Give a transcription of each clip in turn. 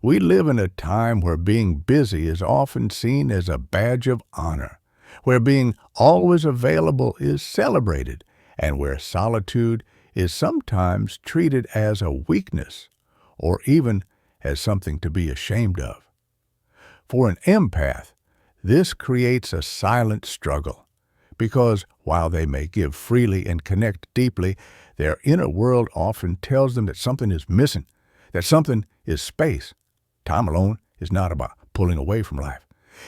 We live in a time where being busy is often seen as a badge of honor, where being always available is celebrated, and where solitude is sometimes treated as a weakness or even as something to be ashamed of. For an empath, this creates a silent struggle because while they may give freely and connect deeply, their inner world often tells them that something is missing, that something is space. Time alone is not about pulling away from life.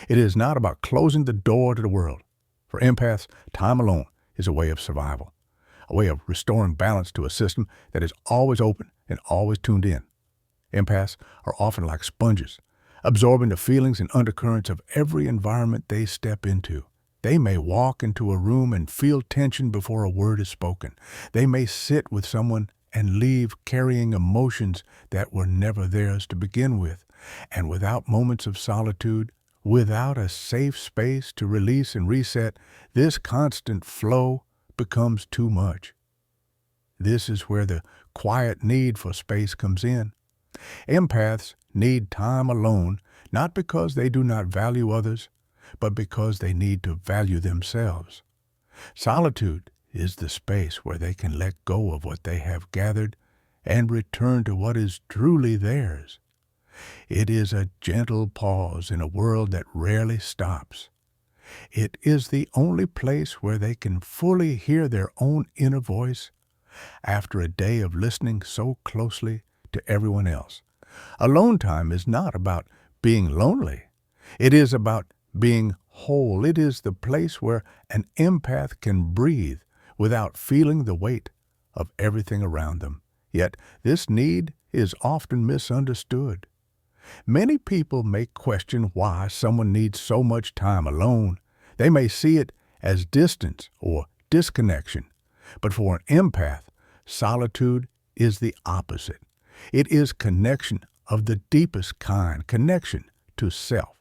It is not about closing the door to the world. For empaths, time alone is a way of survival, a way of restoring balance to a system that is always open and always tuned in. Empaths are often like sponges, absorbing the feelings and undercurrents of every environment they step into. They may walk into a room and feel tension before a word is spoken. They may sit with someone and leave carrying emotions that were never theirs to begin with. And without moments of solitude, without a safe space to release and reset, this constant flow becomes too much. This is where the quiet need for space comes in. Empaths need time alone, not because they do not value others, but because they need to value themselves. Solitude is the space where they can let go of what they have gathered and return to what is truly theirs. It is a gentle pause in a world that rarely stops. It is the only place where they can fully hear their own inner voice after a day of listening so closely to everyone else. Alone time is not about being lonely. It is about being whole. It is the place where an empath can breathe without feeling the weight of everything around them. Yet this need is often misunderstood. Many people may question why someone needs so much time alone. They may see it as distance or disconnection. But for an empath, solitude is the opposite. It is connection of the deepest kind, connection to self.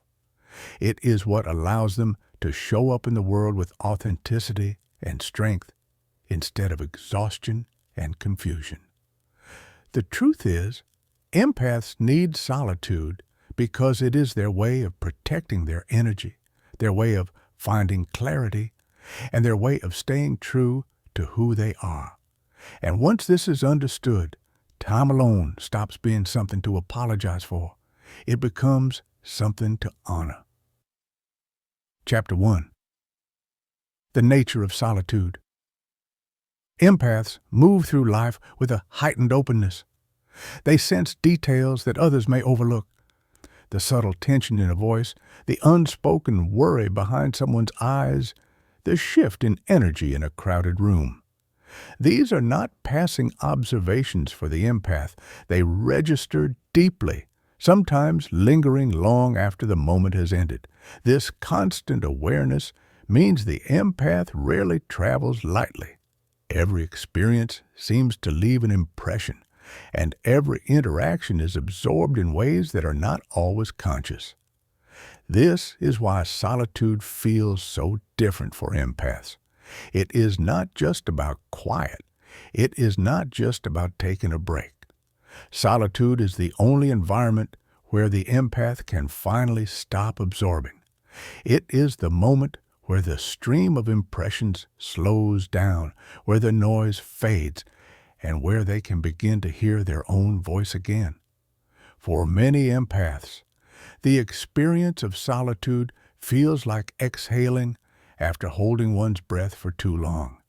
It is what allows them to show up in the world with authenticity and strength instead of exhaustion and confusion. The truth is, empaths need solitude because it is their way of protecting their energy, their way of finding clarity, and their way of staying true to who they are. And once this is understood, time alone stops being something to apologize for. It becomes something to honor. Chapter 1. The Nature of Solitude. Empaths move through life with a heightened openness. They sense details that others may overlook. The subtle tension in a voice, the unspoken worry behind someone's eyes, the shift in energy in a crowded room. These are not passing observations for the empath. They register deeply, sometimes lingering long after the moment has ended. This constant awareness means the empath rarely travels lightly. Every experience seems to leave an impression, and every interaction is absorbed in ways that are not always conscious. This is why solitude feels so different for empaths. It is not just about quiet. It is not just about taking a break. Solitude is the only environment where the empath can finally stop absorbing. It is the moment where the stream of impressions slows down, where the noise fades, and where they can begin to hear their own voice again. For many empaths, the experience of solitude feels like exhaling after holding one's breath for too long.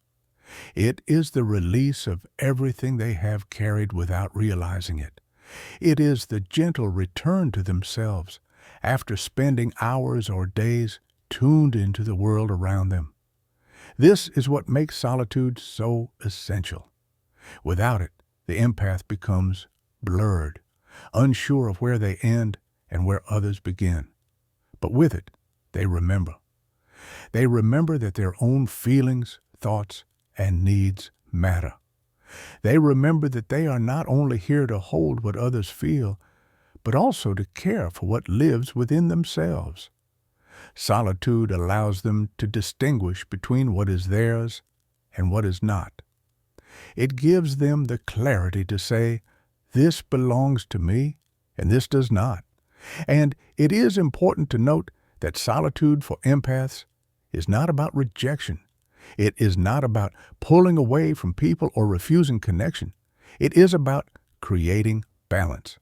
It is the release of everything they have carried without realizing it. It is the gentle return to themselves after spending hours or days tuned into the world around them. This is what makes solitude so essential. Without it, the empath becomes blurred, unsure of where they end and where others begin. But with it, they remember. They remember that their own feelings, thoughts, and needs matter. They remember that they are not only here to hold what others feel, but also to care for what lives within themselves. Solitude allows them to distinguish between what is theirs and what is not. It gives them the clarity to say, "This belongs to me," and this does not. And it is important to note that solitude for empaths is not about rejection. It is not about pulling away from people or refusing connection. It is about creating balance.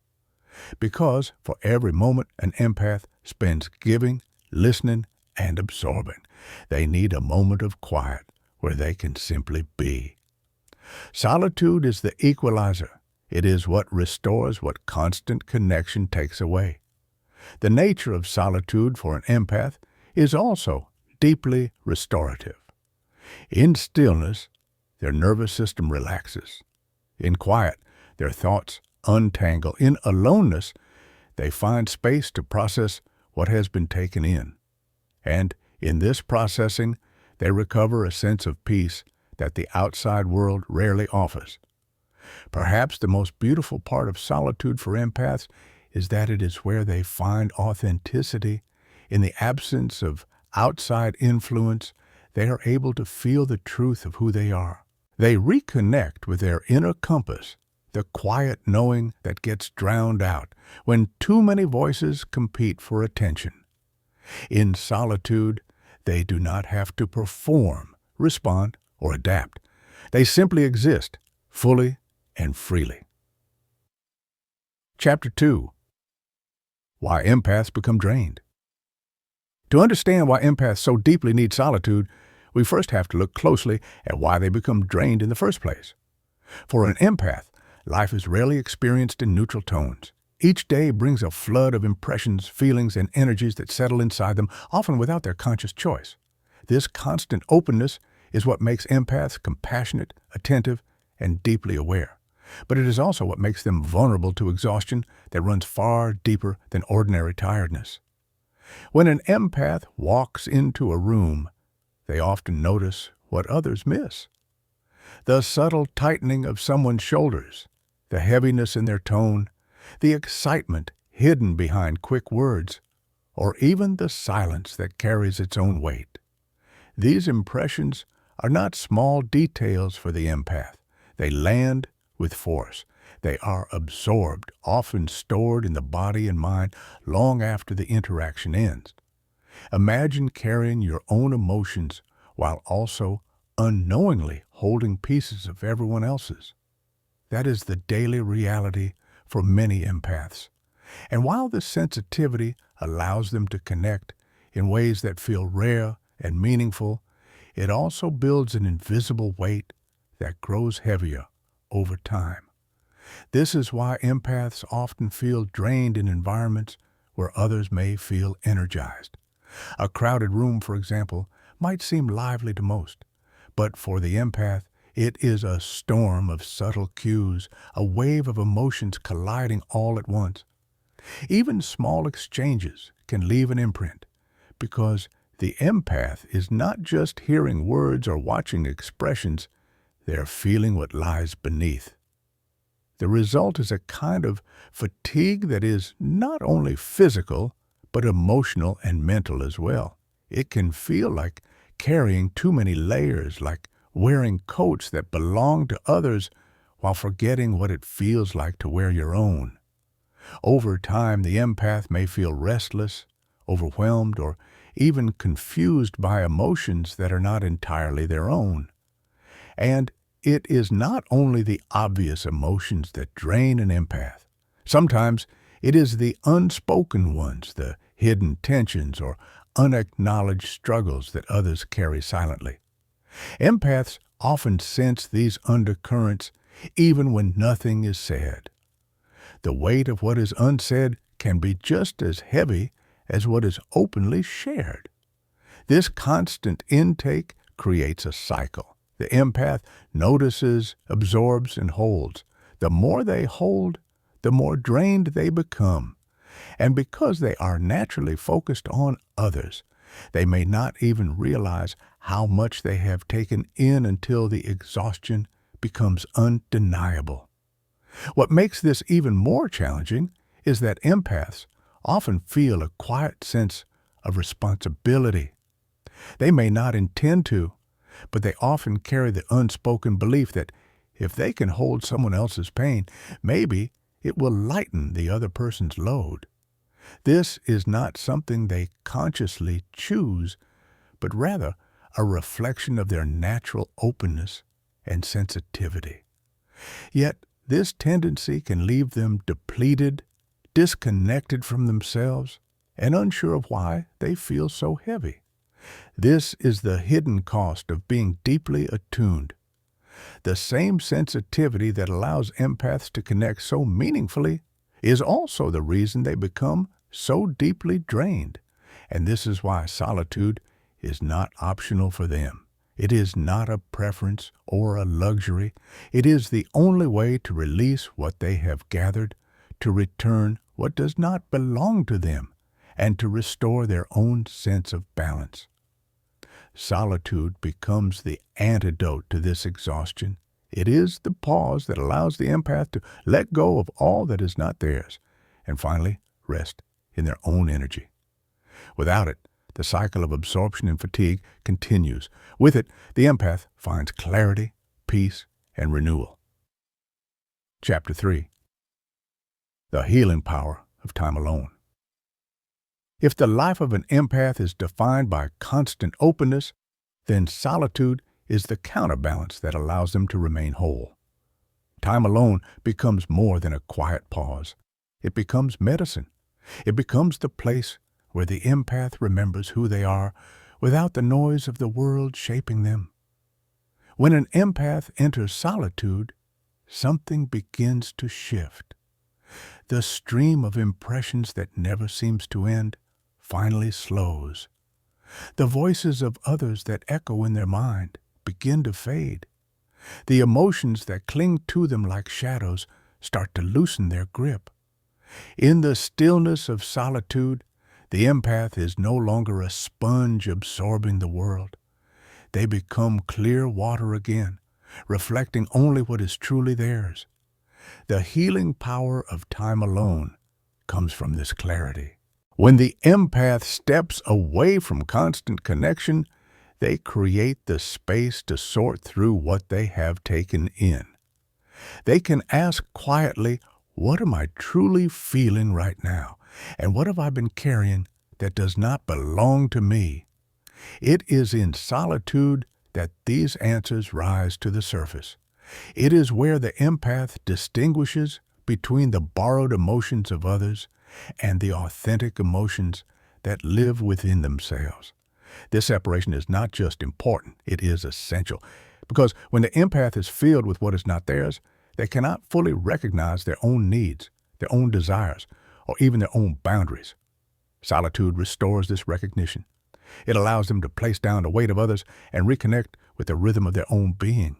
Because for every moment an empath spends giving, listening, and absorbing, they need a moment of quiet where they can simply be. Solitude is the equalizer. It is what restores what constant connection takes away. The nature of solitude for an empath is also deeply restorative. In stillness, their nervous system relaxes. In quiet, their thoughts untangle. In aloneness, they find space to process what has been taken in. And in this processing, they recover a sense of peace that the outside world rarely offers. Perhaps the most beautiful part of solitude for empaths is that it is where they find authenticity. In the absence of outside influence, they are able to feel the truth of who they are. They reconnect with their inner compass, the quiet knowing that gets drowned out when too many voices compete for attention. In solitude, they do not have to perform, respond, or adapt. They simply exist, fully and freely. Chapter 2. Why Empaths Become Drained. To understand why empaths so deeply need solitude, we first have to look closely at why they become drained in the first place. For an empath, life is rarely experienced in neutral tones. Each day brings a flood of impressions, feelings, and energies that settle inside them, often without their conscious choice. This constant openness is what makes empaths compassionate, attentive, and deeply aware. But it is also what makes them vulnerable to exhaustion that runs far deeper than ordinary tiredness. When an empath walks into a room, they often notice what others miss. The subtle tightening of someone's shoulders, the heaviness in their tone, the excitement hidden behind quick words, or even the silence that carries its own weight. These impressions are not small details for the empath. They land with force. They are absorbed, often stored in the body and mind long after the interaction ends. Imagine carrying your own emotions while also unknowingly holding pieces of everyone else's. That is the daily reality for many empaths. And while this sensitivity allows them to connect in ways that feel rare and meaningful, it also builds an invisible weight that grows heavier over time. This is why empaths often feel drained in environments where others may feel energized. A crowded room, for example, might seem lively to most, but for the empath, it is a storm of subtle cues, a wave of emotions colliding all at once. Even small exchanges can leave an imprint, because the empath is not just hearing words or watching expressions, they're feeling what lies beneath. The result is a kind of fatigue that is not only physical, but emotional and mental as well. It can feel like carrying too many layers, like wearing coats that belong to others while forgetting what it feels like to wear your own. Over time, the empath may feel restless, overwhelmed, or even confused by emotions that are not entirely their own. And it is not only the obvious emotions that drain an empath. Sometimes it is the unspoken ones, the hidden tensions or unacknowledged struggles that others carry silently. Empaths often sense these undercurrents even when nothing is said. The weight of what is unsaid can be just as heavy as what is openly shared. This constant intake creates a cycle. The empath notices, absorbs, and holds. The more they hold, the more drained they become. And because they are naturally focused on others, they may not even realize how much they have taken in until the exhaustion becomes undeniable. What makes this even more challenging is that empaths often feel a quiet sense of responsibility. They may not intend to, but they often carry the unspoken belief that if they can hold someone else's pain, maybe it will lighten the other person's load. This is not something they consciously choose, but rather a reflection of their natural openness and sensitivity. Yet this tendency can leave them depleted, disconnected from themselves, and unsure of why they feel so heavy. This is the hidden cost of being deeply attuned. The same sensitivity that allows empaths to connect so meaningfully is also the reason they become so deeply drained. And this is why solitude is not optional for them. It is not a preference or a luxury. It is the only way to release what they have gathered, to return what does not belong to them, and to restore their own sense of balance. Solitude becomes the antidote to this exhaustion. It is the pause that allows the empath to let go of all that is not theirs, and finally rest in their own energy. Without it, the cycle of absorption and fatigue continues. With it, the empath finds clarity, peace, and renewal. Chapter 3. The Healing Power of Time Alone. If the life of an empath is defined by constant openness, then solitude is the counterbalance that allows them to remain whole. Time alone becomes more than a quiet pause. It becomes medicine. It becomes the place where the empath remembers who they are without the noise of the world shaping them. When an empath enters solitude, something begins to shift. The stream of impressions that never seems to end finally slows. The voices of others that echo in their mind begin to fade. The emotions that cling to them like shadows start to loosen their grip. In the stillness of solitude, the empath is no longer a sponge absorbing the world. They become clear water again, reflecting only what is truly theirs. The healing power of time alone comes from this clarity. When the empath steps away from constant connection, they create the space to sort through what they have taken in. They can ask quietly, what am I truly feeling right now? And what have I been carrying that does not belong to me? It is in solitude that these answers rise to the surface. It is where the empath distinguishes between the borrowed emotions of others and the authentic emotions that live within themselves. This separation is not just important, it is essential. Because when the empath is filled with what is not theirs, they cannot fully recognize their own needs, their own desires, or even their own boundaries. Solitude restores this recognition. It allows them to place down the weight of others and reconnect with the rhythm of their own being.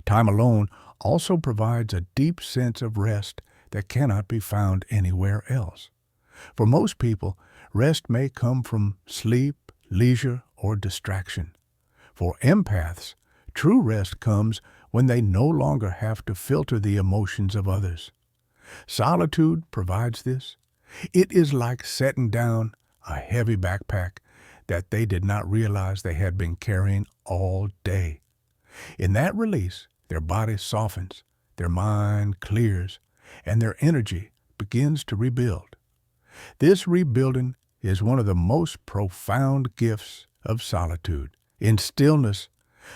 Time alone also provides a deep sense of rest that cannot be found anywhere else. For most people, rest may come from sleep, leisure, or distraction. For empaths, true rest comes when they no longer have to filter the emotions of others. Solitude provides this. It is like setting down a heavy backpack that they did not realize they had been carrying all day. In that release, their body softens, their mind clears, and their energy begins to rebuild. This rebuilding is one of the most profound gifts of solitude. In stillness,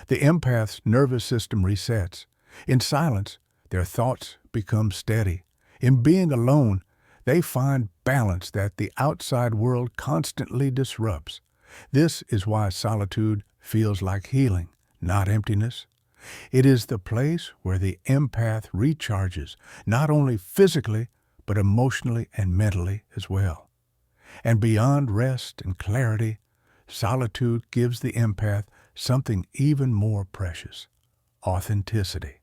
the empath's nervous system resets. In silence, their thoughts become steady. In being alone, they find balance that the outside world constantly disrupts. This is why solitude feels like healing, not emptiness. It is the place where the empath recharges, not only physically, but emotionally and mentally as well. And beyond rest and clarity, solitude gives the empath something even more precious: authenticity.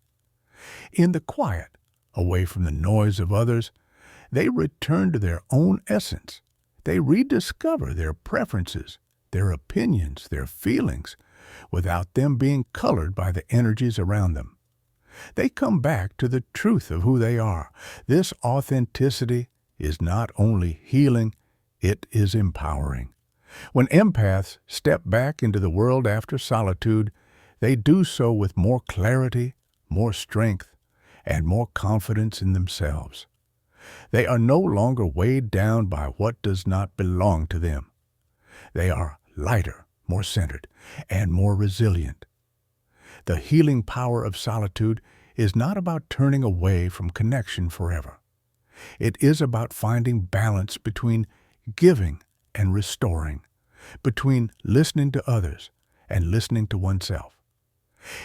In the quiet, away from the noise of others, they return to their own essence. They rediscover their preferences, their opinions, their feelings, without them being colored by the energies around them. They come back to the truth of who they are. This authenticity is not only healing, it is empowering. When empaths step back into the world after solitude, they do so with more clarity, more strength, and more confidence in themselves. They are no longer weighed down by what does not belong to them. They are lighter, more centered, and more resilient. The healing power of solitude is not about turning away from connection forever. It is about finding balance between giving and restoring, between listening to others and listening to oneself.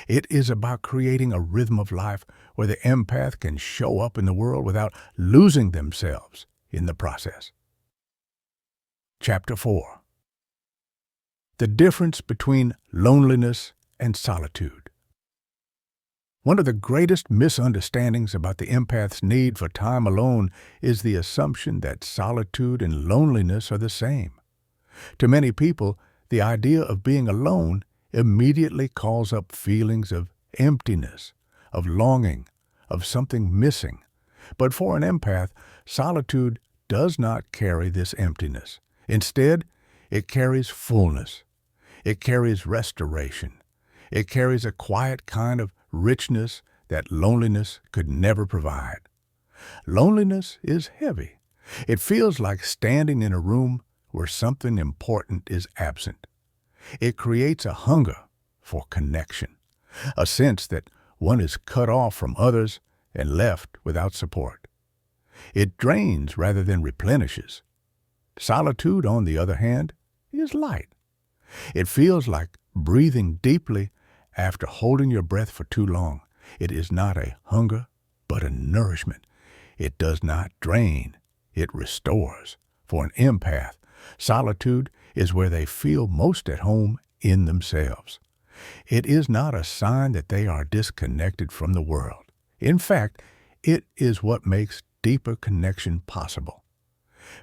It is about creating a rhythm of life where the empath can show up in the world without losing themselves in the process. Chapter 4. The difference between loneliness and solitude. One of the greatest misunderstandings about the empath's need for time alone is the assumption that solitude and loneliness are the same. To many people, the idea of being alone immediately calls up feelings of emptiness, of longing, of something missing. But for an empath, solitude does not carry this emptiness. Instead, it carries fullness. It carries restoration. It carries a quiet kind of richness that loneliness could never provide. Loneliness is heavy. It feels like standing in a room where something important is absent. It creates a hunger for connection, a sense that one is cut off from others and left without support. It drains rather than replenishes. Solitude, on the other hand, is light. It feels like breathing deeply after holding your breath for too long. It is not a hunger, but a nourishment. It does not drain, it restores. For an empath, solitude is where they feel most at home in themselves. It is not a sign that they are disconnected from the world. In fact, it is what makes deeper connection possible.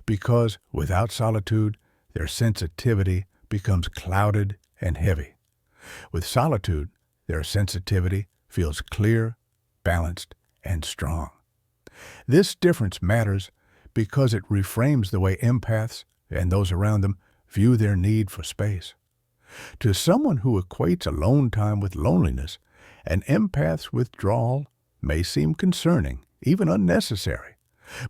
Because without solitude, their sensitivity becomes clouded and heavy. With solitude, their sensitivity feels clear, balanced, and strong. This difference matters because it reframes the way empaths and those around them view their need for space. To someone who equates alone time with loneliness, an empath's withdrawal may seem concerning, even unnecessary.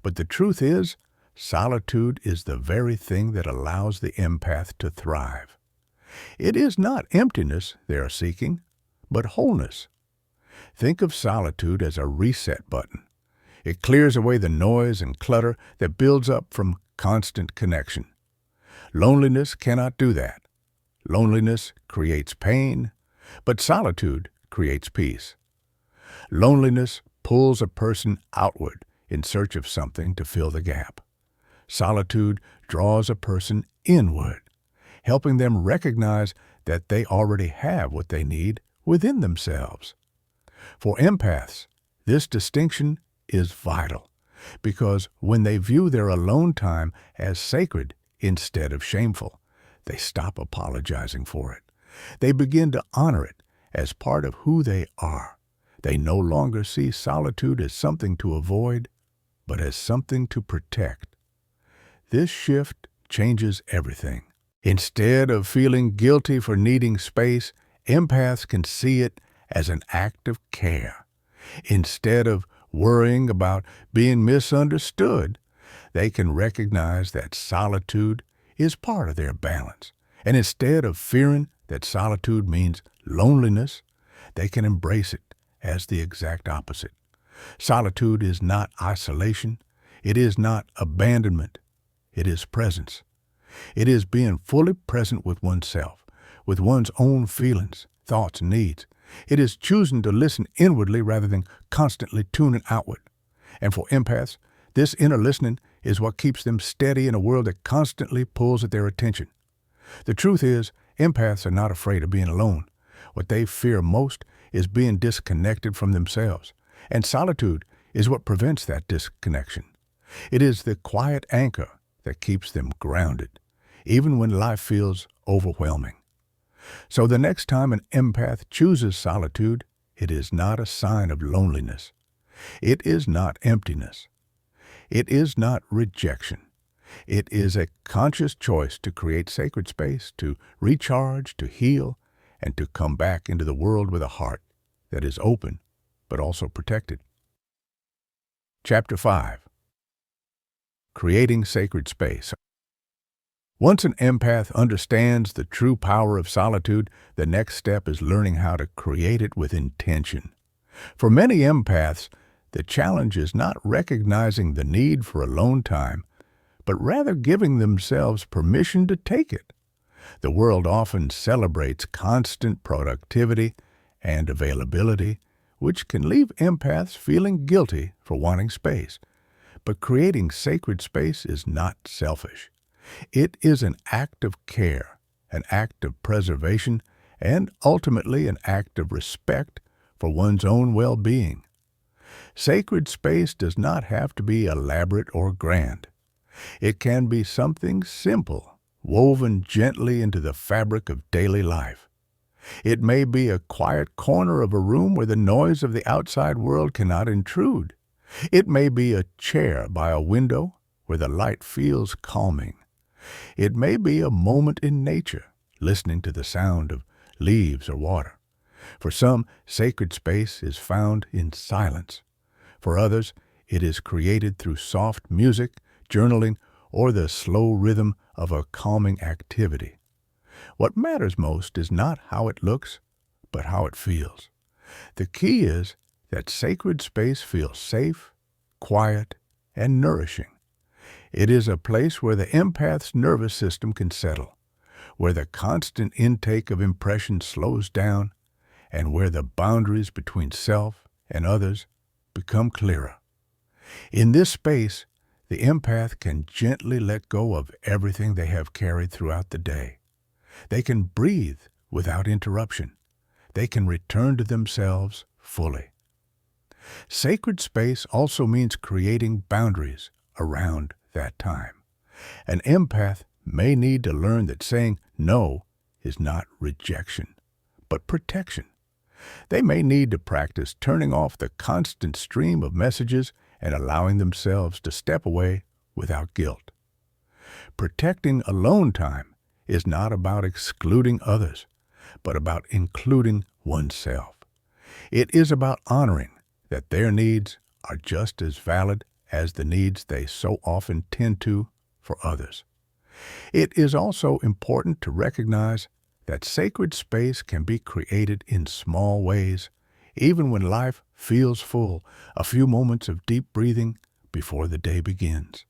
But the truth is, solitude is the very thing that allows the empath to thrive. It is not emptiness they are seeking, but wholeness. Think of solitude as a reset button. It clears away the noise and clutter that builds up from constant connection. Loneliness cannot do that. Loneliness creates pain, but solitude creates peace. Loneliness pulls a person outward in search of something to fill the gap. Solitude draws a person inward, helping them recognize that they already have what they need within themselves. For empaths, this distinction is vital because when they view their alone time as sacred instead of shameful, they stop apologizing for it. They begin to honor it as part of who they are. They no longer see solitude as something to avoid, but as something to protect. This shift changes everything. Instead of feeling guilty for needing space, empaths can see it as an act of care. Instead of worrying about being misunderstood, they can recognize that solitude is part of their balance. And instead of fearing that solitude means loneliness, they can embrace it as the exact opposite. Solitude is not isolation. It is not abandonment. It is presence. It is being fully present with oneself, with one's own feelings, thoughts, and needs. It is choosing to listen inwardly rather than constantly tuning outward. And for empaths, this inner listening is what keeps them steady in a world that constantly pulls at their attention. The truth is, empaths are not afraid of being alone. What they fear most is being disconnected from themselves. And solitude is what prevents that disconnection. It is the quiet anchor that keeps them grounded, even when life feels overwhelming. So the next time an empath chooses solitude, it is not a sign of loneliness. It is not emptiness. It is not rejection. It is a conscious choice to create sacred space, to recharge, to heal, and to come back into the world with a heart that is open, but also protected. Chapter 5. Creating sacred space. Once an empath understands the true power of solitude, the next step is learning how to create it with intention. For many empaths, the challenge is not recognizing the need for alone time, but rather giving themselves permission to take it. The world often celebrates constant productivity and availability, which can leave empaths feeling guilty for wanting space. But creating sacred space is not selfish. It is an act of care, an act of preservation, and ultimately an act of respect for one's own well-being. Sacred space does not have to be elaborate or grand. It can be something simple, woven gently into the fabric of daily life. It may be a quiet corner of a room where the noise of the outside world cannot intrude. It may be a chair by a window where the light feels calming. It may be a moment in nature, listening to the sound of leaves or water. For some, sacred space is found in silence. For others, it is created through soft music, journaling, or the slow rhythm of a calming activity. What matters most is not how it looks, but how it feels. The key is that sacred space feels safe, quiet, and nourishing. It is a place where the empath's nervous system can settle, where the constant intake of impressions slows down, and where the boundaries between self and others become clearer. In this space, the empath can gently let go of everything they have carried throughout the day. They can breathe without interruption. They can return to themselves fully. Sacred space also means creating boundaries around that time. An empath may need to learn that saying no is not rejection, but protection. They may need to practice turning off the constant stream of messages and allowing themselves to step away without guilt. Protecting alone time is not about excluding others, but about including oneself. It is about honoring that their needs are just as valid as the needs they so often tend to for others. It is also important to recognize that sacred space can be created in small ways, even when life feels full. A few moments of deep breathing before the day begins.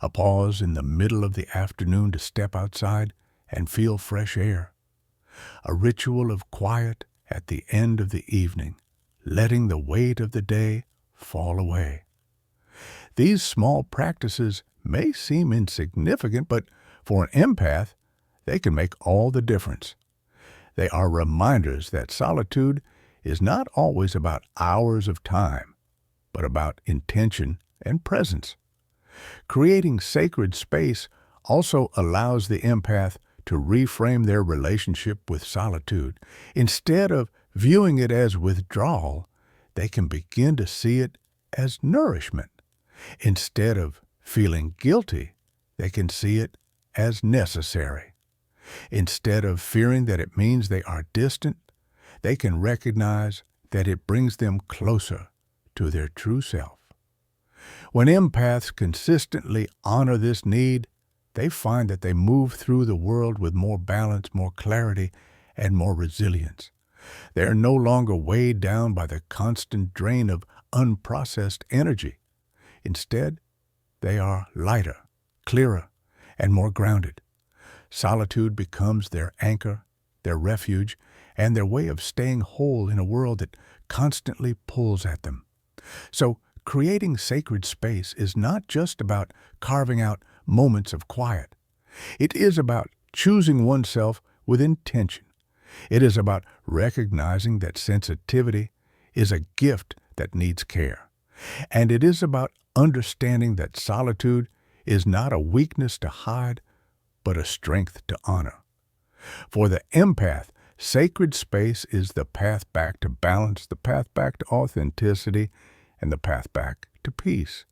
A pause in the middle of the afternoon to step outside and feel fresh air. A ritual of quiet at the end of the evening, letting the weight of the day fall away. These small practices may seem insignificant, but for an empath, they can make all the difference. They are reminders that solitude is not always about hours of time, but about intention and presence. Creating sacred space also allows the empath to reframe their relationship with solitude. Instead of viewing it as withdrawal, they can begin to see it as nourishment. Instead of feeling guilty, they can see it as necessary. Instead of fearing that it means they are distant, they can recognize that it brings them closer to their true self. When empaths consistently honor this need, they find that they move through the world with more balance, more clarity, and more resilience. They are no longer weighed down by the constant drain of unprocessed energy. Instead, they are lighter, clearer, and more grounded. Solitude becomes their anchor, their refuge, and their way of staying whole in a world that constantly pulls at them. So, creating sacred space is not just about carving out moments of quiet. It is about choosing oneself with intention. It is about recognizing that sensitivity is a gift that needs care. And it is about understanding that solitude is not a weakness to hide, but a strength to honor. For the empath, sacred space is the path back to balance, the path back to authenticity, and the path back to peace.